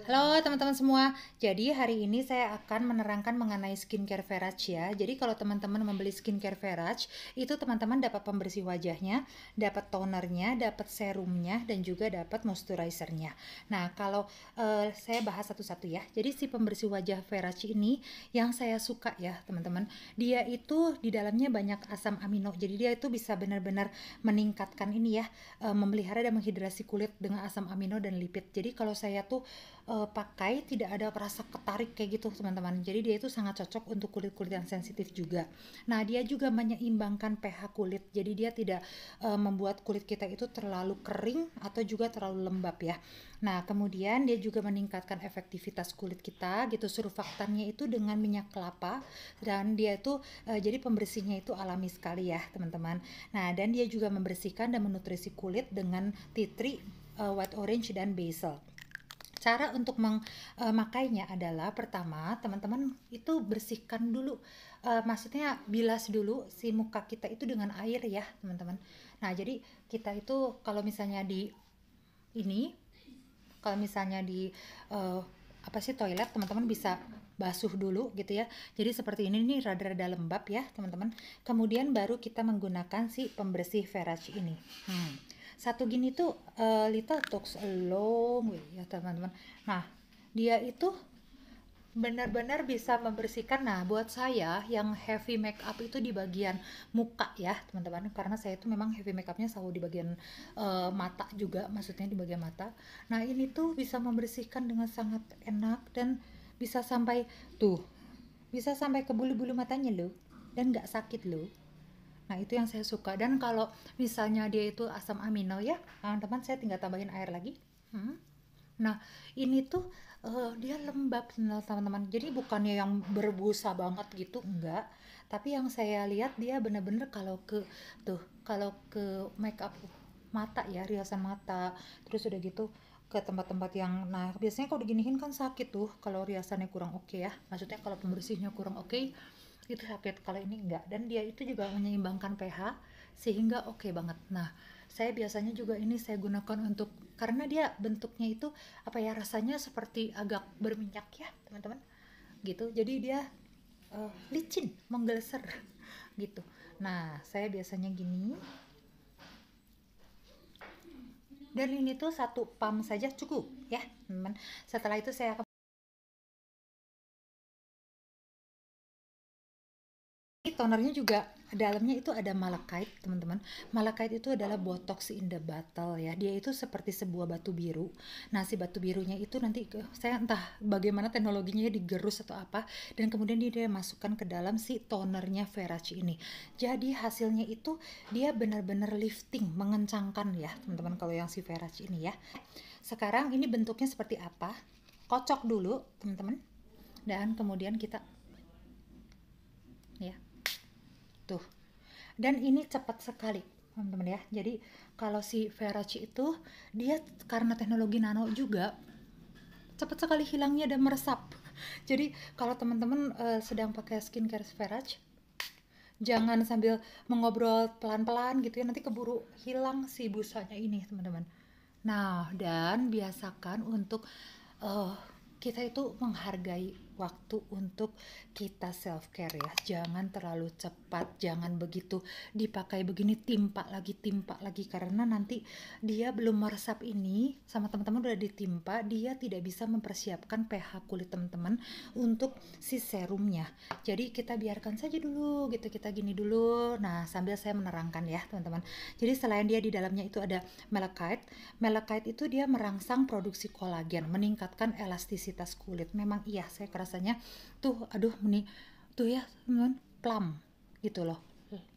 Halo teman-teman semua, jadi hari ini saya akan menerangkan mengenai skincare Verage ya. Jadi kalau teman-teman membeli skincare Verage, itu teman-teman dapat pembersih wajahnya, dapat tonernya, dapat serumnya, dan juga dapat moisturizernya. Nah kalau saya bahas satu-satu ya. Jadi si pembersih wajah Verage ini yang saya suka ya teman-teman, dia itu di dalamnya banyak asam amino. Jadi dia itu bisa benar-benar meningkatkan ini ya, memelihara dan menghidrasi kulit dengan asam amino dan lipid. Jadi kalau saya tuh pakai tidak ada rasa ketarik kayak gitu teman-teman, jadi dia itu sangat cocok untuk kulit-kulit yang sensitif juga. Nah dia juga menyeimbangkan pH kulit, jadi dia tidak membuat kulit kita itu terlalu kering atau juga terlalu lembab ya. Nah kemudian dia juga meningkatkan efektivitas kulit kita gitu, surfaktannya itu dengan minyak kelapa, dan dia itu jadi pembersihnya itu alami sekali ya teman-teman. Nah dan dia juga membersihkan dan menutrisi kulit dengan tea tree, white orange dan basil. Cara untuk memakainya adalah pertama teman-teman itu bersihkan dulu, maksudnya bilas dulu si muka kita itu dengan air ya teman-teman. Nah jadi kita itu kalau misalnya di ini, kalau misalnya di uh, apa sih toilet, teman-teman bisa basuh dulu gitu ya. Jadi seperti ini nih, rada-rada lembab ya teman-teman. Kemudian baru kita menggunakan si pembersih Verage ini. Satu gini tuh little talks a long way ya teman-teman. Nah dia itu benar-benar bisa membersihkan. Nah buat saya yang heavy makeup itu di bagian muka ya teman-teman, karena saya itu memang heavy makeupnya selalu di bagian mata juga, maksudnya di bagian mata. Nah ini tuh bisa membersihkan dengan sangat enak dan bisa sampai tuh, bisa sampai ke bulu-bulu matanya loh, dan nggak sakit loh. Nah itu yang saya suka. Dan kalau misalnya dia itu asam amino ya teman-teman, saya tinggal tambahin air lagi. Nah, ini tuh dia lembab teman-teman. Jadi bukannya yang berbusa banget gitu, enggak. Tapi yang saya lihat dia bener-bener kalau ke tuh, kalau ke make up mata ya, riasan mata, terus udah gitu ke tempat-tempat yang, nah biasanya kalau diginiin kan sakit tuh kalau riasannya kurang oke ya. Maksudnya kalau pembersihnya kurang oke, itu sakit. Kalau ini enggak, dan dia itu juga menyeimbangkan pH sehingga oke banget. Nah saya biasanya juga ini saya gunakan untuk, karena dia bentuknya itu apa ya, rasanya seperti agak berminyak ya teman-teman gitu, jadi dia licin menggeleser gitu. Nah saya biasanya gini, dan ini tuh satu pump saja cukup ya teman-teman. Setelah itu saya akan, tonernya juga dalamnya itu ada malachite teman-teman. Malachite itu adalah botox in the bottle ya, dia itu seperti sebuah batu biru. Nah si batu birunya itu nanti saya entah bagaimana teknologinya, digerus atau apa, dan kemudian dia masukkan ke dalam si tonernya Verage ini. Jadi hasilnya itu dia benar-benar lifting, mengencangkan ya teman-teman kalau yang si Verage ini ya. Sekarang ini bentuknya seperti apa, kocok dulu teman-teman, dan kemudian kita ya tuh. Dan ini cepat sekali teman-teman ya. Jadi kalau si Verage itu dia karena teknologi nano juga, cepat sekali hilangnya dan meresap. Jadi kalau teman-teman sedang pakai skincare Verage, jangan sambil mengobrol pelan-pelan gitu ya, nanti keburu hilang si busanya ini teman-teman. Nah dan biasakan untuk eh, kita itu menghargai waktu untuk kita self care ya. Jangan terlalu cepat, jangan begitu dipakai begini timpa lagi, karena nanti dia belum meresap ini sama teman-teman udah ditimpa, dia tidak bisa mempersiapkan pH kulit teman-teman untuk si serumnya. Jadi kita biarkan saja dulu gitu, kita gini dulu. Nah sambil saya menerangkan ya teman-teman. Jadi selain dia di dalamnya itu ada malachite, malachite itu dia merangsang produksi kolagen, meningkatkan elastisitas kulit. Memang iya, saya kerasanya tuh aduh meni tuh ya teman, plum gitu loh.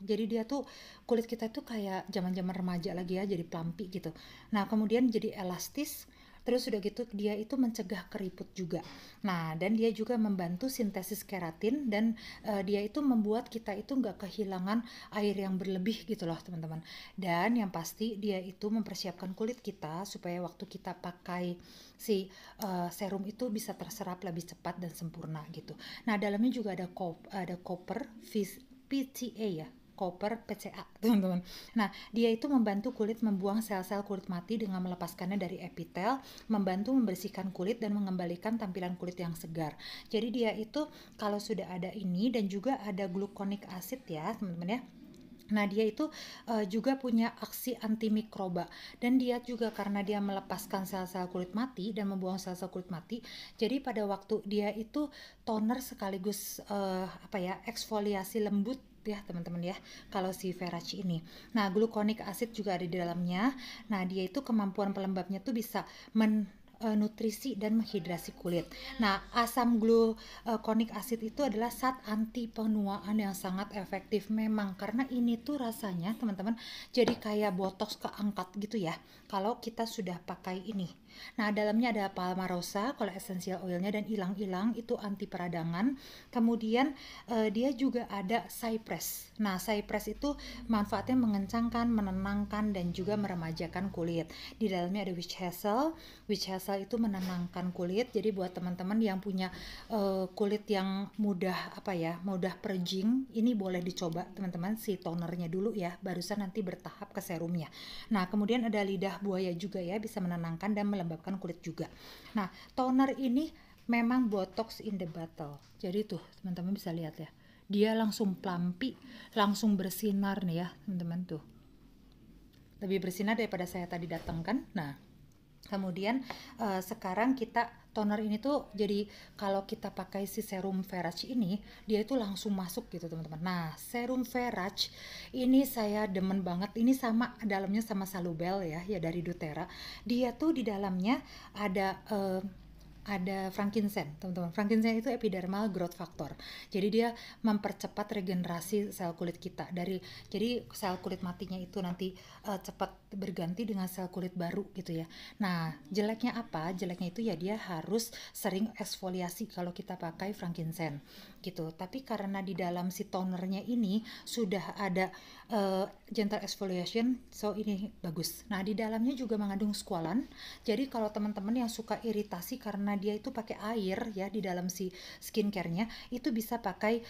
Jadi dia tuh kulit kita tuh kayak zaman-zaman remaja lagi ya, jadi plumpy gitu. Nah kemudian jadi elastis, terus udah gitu dia itu mencegah keriput juga. Nah dan dia juga membantu sintesis keratin, dan dia itu membuat kita itu nggak kehilangan air yang berlebih gitu loh teman-teman. Dan yang pasti dia itu mempersiapkan kulit kita supaya waktu kita pakai si serum itu bisa terserap lebih cepat dan sempurna gitu. Nah dalamnya juga ada copper, PTA ya, copper PCA, teman-teman. Nah, dia itu membantu kulit membuang sel-sel kulit mati dengan melepaskannya dari epitel, membantu membersihkan kulit dan mengembalikan tampilan kulit yang segar. Jadi dia itu kalau sudah ada ini dan juga ada gluconic acid ya, teman-teman ya. Nah, dia itu juga punya aksi antimikroba dan dia juga karena dia melepaskan sel-sel kulit mati dan membuang sel-sel kulit mati. Jadi pada waktu dia itu toner sekaligus eksfoliasi lembut ya teman-teman ya kalau si Verace ini. Nah, gluconic acid juga ada di dalamnya. Nah, dia itu kemampuan pelembabnya tuh bisa nutrisi dan menghidrasi kulit. Nah, asam gluconic acid itu adalah zat anti penuaan yang sangat efektif memang karena ini tuh rasanya teman-teman jadi kayak botox keangkat gitu ya kalau kita sudah pakai ini. Nah, dalamnya ada palmarosa, kalau essential oilnya dan ilang-ilang itu anti peradangan. Kemudian dia juga ada cypress. Nah, cypress itu manfaatnya mengencangkan, menenangkan dan juga meremajakan kulit. Di dalamnya ada witch hazel. Witch hazel itu menenangkan kulit. Jadi buat teman-teman yang punya kulit yang mudah mudah purging, ini boleh dicoba teman-teman si tonernya dulu ya, barusan nanti bertahap ke serumnya. Nah, kemudian ada lidah buaya juga ya, bisa menenangkan dan melembabkan kulit juga. Nah, toner ini memang botox in the bottle. Jadi tuh teman-teman bisa lihat ya, dia langsung plumpy, langsung bersinar nih ya teman-teman tuh, lebih bersinar daripada saya tadi datang kan. Nah, kemudian sekarang kita toner ini tuh jadi kalau kita pakai si serum Verace ini dia itu langsung masuk gitu teman-teman. Nah, serum Verace ini saya demen banget. Ini sama dalamnya sama Salubel ya dari doTERRA. Dia tuh di dalamnya ada frankincense, teman-teman. Frankincense itu epidermal growth factor. Jadi dia mempercepat regenerasi sel kulit kita jadi sel kulit matinya itu nanti cepat berganti dengan sel kulit baru gitu ya. Nah, jeleknya apa? Jeleknya itu ya dia harus sering eksfoliasi kalau kita pakai frankincense gitu. Tapi karena di dalam si tonernya ini sudah ada gentle exfoliation, so ini bagus. Nah, di dalamnya juga mengandung squalane. Jadi kalau teman-teman yang suka iritasi karena dia itu pakai air ya di dalam si skincare-nya, itu bisa pakai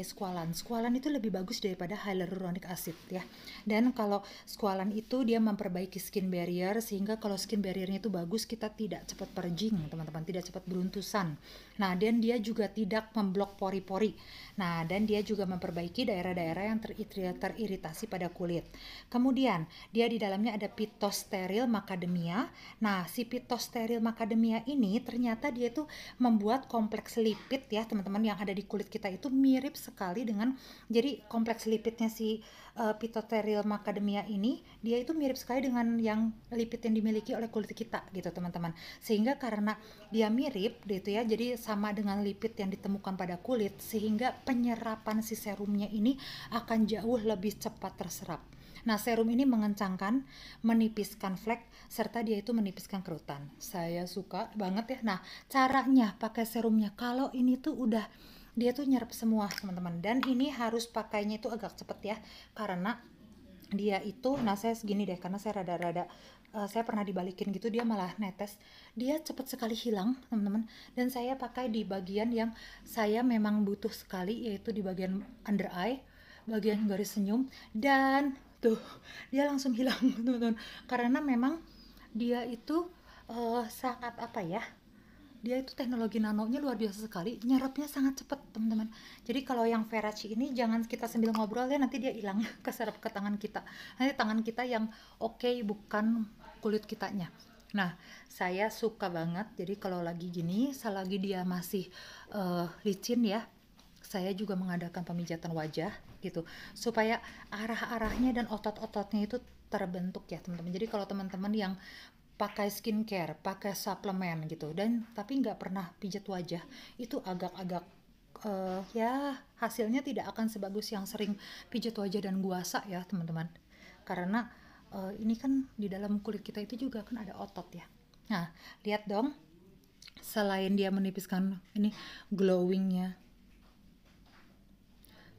squalane. Squalane itu lebih bagus daripada hyaluronic acid ya. Dan kalau squalane itu dia memperbaiki skin barrier sehingga kalau skin barriernya itu bagus, kita tidak cepat purging, teman-teman, tidak cepat beruntusan. Nah, dan dia juga tidak memblok pori-pori. Nah, dan dia juga memperbaiki daerah-daerah yang teriritasi pada kulit. Kemudian, dia di dalamnya ada phytosteril macadamia. Nah, si phytosteril macadamia ini ternyata dia itu membuat kompleks lipid ya, teman-teman, yang ada di kulit kita itu mirip sekali dengan, jadi kompleks lipidnya si phytosteril macadamia ini dia itu mirip sekali dengan yang lipid yang dimiliki oleh kulit kita gitu, teman-teman. Sehingga karena dia mirip gitu ya, jadi sama dengan lipid yang ditemukan pada kulit, sehingga penyerapan si serumnya ini akan jauh lebih cepat terserap. Nah, serum ini mengencangkan, menipiskan flek, serta dia itu menipiskan kerutan. Saya suka banget ya. Nah, caranya pakai serumnya, kalau ini tuh udah dia tuh nyerap semua teman-teman, dan ini harus pakainya itu agak cepet ya, karena dia itu, nah saya segini deh karena saya rada-rada saya pernah dibalikin gitu, dia malah netes, dia cepet sekali hilang teman-teman. Dan saya pakai di bagian yang saya memang butuh sekali, yaitu di bagian under eye, bagian garis senyum, dan tuh dia langsung hilang teman-teman, karena memang dia itu sangat dia itu teknologi nanonya luar biasa sekali, nyerapnya sangat cepat teman-teman. Jadi kalau yang Verace ini jangan kita sambil ngobrol ya, nanti dia hilang keserap ke tangan kita, nanti tangan kita yang bukan kulit kitanya. Nah, saya suka banget. Jadi kalau lagi gini, selagi dia masih licin ya, saya juga mengadakan pemijatan wajah gitu supaya arah-arahnya dan otot-ototnya itu terbentuk ya teman-teman. Jadi kalau teman-teman yang pakai skincare, pakai suplemen gitu, dan tapi nggak pernah pijat wajah, itu agak-agak ya hasilnya tidak akan sebagus yang sering pijat wajah dan guasa ya teman-teman. Karena ini kan di dalam kulit kita itu juga kan ada otot ya. Nah, lihat dong, selain dia menipiskan ini glowingnya,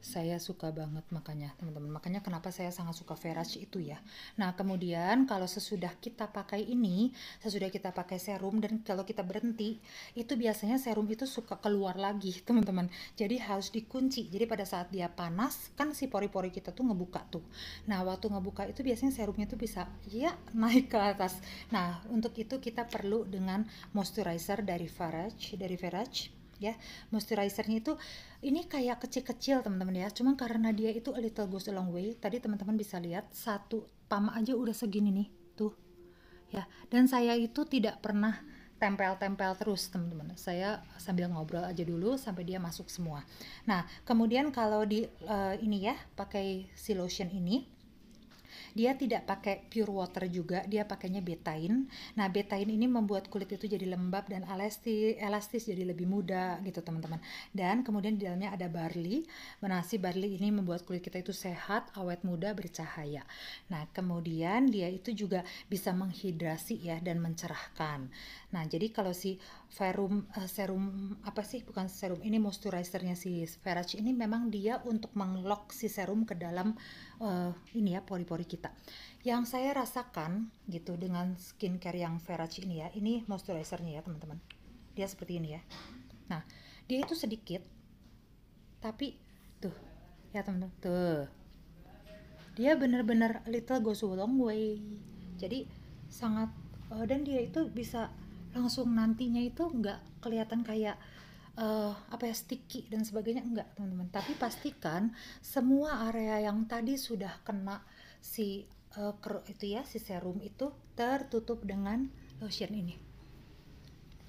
Saya suka banget makanya teman-teman. Makanya kenapa saya sangat suka Verage itu ya. Nah kemudian kalau sesudah kita pakai ini, sesudah kita pakai serum dan kalau kita berhenti, itu biasanya serum itu suka keluar lagi teman-teman. Jadi harus dikunci. Jadi pada saat dia panas, kan si pori-pori kita tuh ngebuka tuh. Nah waktu ngebuka itu biasanya serumnya tuh bisa ya naik ke atas. Nah untuk itu kita perlu dengan moisturizer dari Verage ya. Moisturizernya itu ini kayak kecil-kecil teman-teman ya, cuma karena dia itu a little goes a long way. Tadi teman-teman bisa lihat satu pam aja udah segini nih tuh ya. Dan saya itu tidak pernah tempel-tempel terus teman-teman, saya sambil ngobrol aja dulu sampai dia masuk semua. Nah kemudian kalau di ini ya pakai si lotion ini, dia tidak pakai pure water juga, dia pakainya betaine. Nah, betaine ini membuat kulit itu jadi lembab dan elastis jadi lebih muda gitu, teman-teman. Dan kemudian di dalamnya ada barley. Nah, si barley ini membuat kulit kita itu sehat, awet muda, bercahaya. Nah, kemudian dia itu juga bisa menghidrasi ya dan mencerahkan. Nah, jadi kalau si serum apa sih? Bukan serum, ini moisturizernya si Verage ini memang dia untuk menglok si serum ke dalam ini ya pori-pori kita. Yang saya rasakan gitu dengan skincare yang Verage ini ya, ini moisturizernya ya teman-teman. Dia seperti ini ya. Nah, dia itu sedikit, tapi tuh ya teman-teman, tuh dia bener-bener little goes a long way. Jadi sangat dan dia itu bisa langsung nantinya itu nggak kelihatan kayak apa ya sticky dan sebagainya, enggak teman-teman, tapi pastikan semua area yang tadi sudah kena si itu ya si serum itu tertutup dengan lotion ini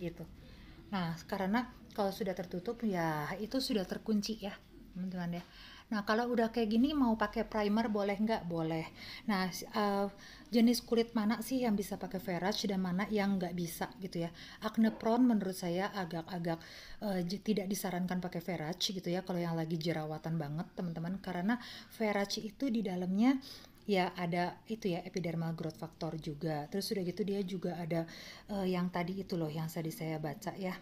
gitu. Nah karena kalau sudah tertutup ya itu sudah terkunci ya teman-teman ya. Nah kalau udah kayak gini mau pakai primer boleh nggak? Boleh. Nah jenis kulit mana sih yang bisa pakai Verage dan mana yang nggak bisa gitu ya. Acne prone menurut saya agak-agak tidak disarankan pakai Verage gitu ya kalau yang lagi jerawatan banget teman-teman, karena Verage itu di dalamnya ya ada itu ya epidermal growth factor juga. Terus udah gitu dia juga ada yang tadi itu loh yang tadi saya baca ya.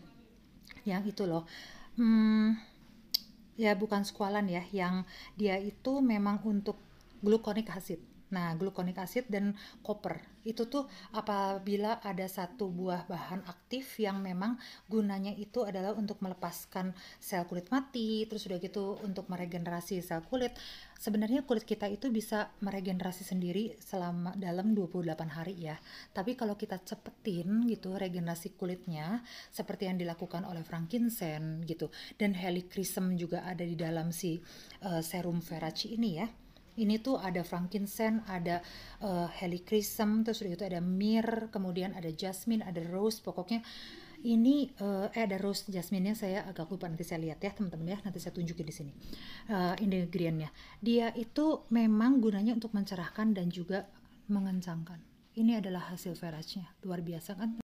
Yang itu loh. Hmm, ya bukan squalan ya, yang dia itu memang untuk gluconic acid. Nah, gluconic acid dan koper itu tuh apabila ada satu buah bahan aktif yang memang gunanya itu adalah untuk melepaskan sel kulit mati, terus udah gitu untuk meregenerasi sel kulit. Sebenarnya kulit kita itu bisa meregenerasi sendiri selama dalam 28 hari ya. Tapi kalau kita cepetin gitu regenerasi kulitnya seperti yang dilakukan oleh frankincense gitu, dan helichrysum juga ada di dalam si serum Verage ini ya. Ini tuh ada frankincense, ada helichrysum, terus udah itu ada myrrh, kemudian ada jasmine, ada rose. Pokoknya ini ada rose jasmine-nya saya agak lupa, nanti saya lihat ya teman-teman ya, nanti saya tunjukin di sini ingredientnya. Dia itu memang gunanya untuk mencerahkan dan juga mengencangkan. Ini adalah hasil Verage-nya, luar biasa kan?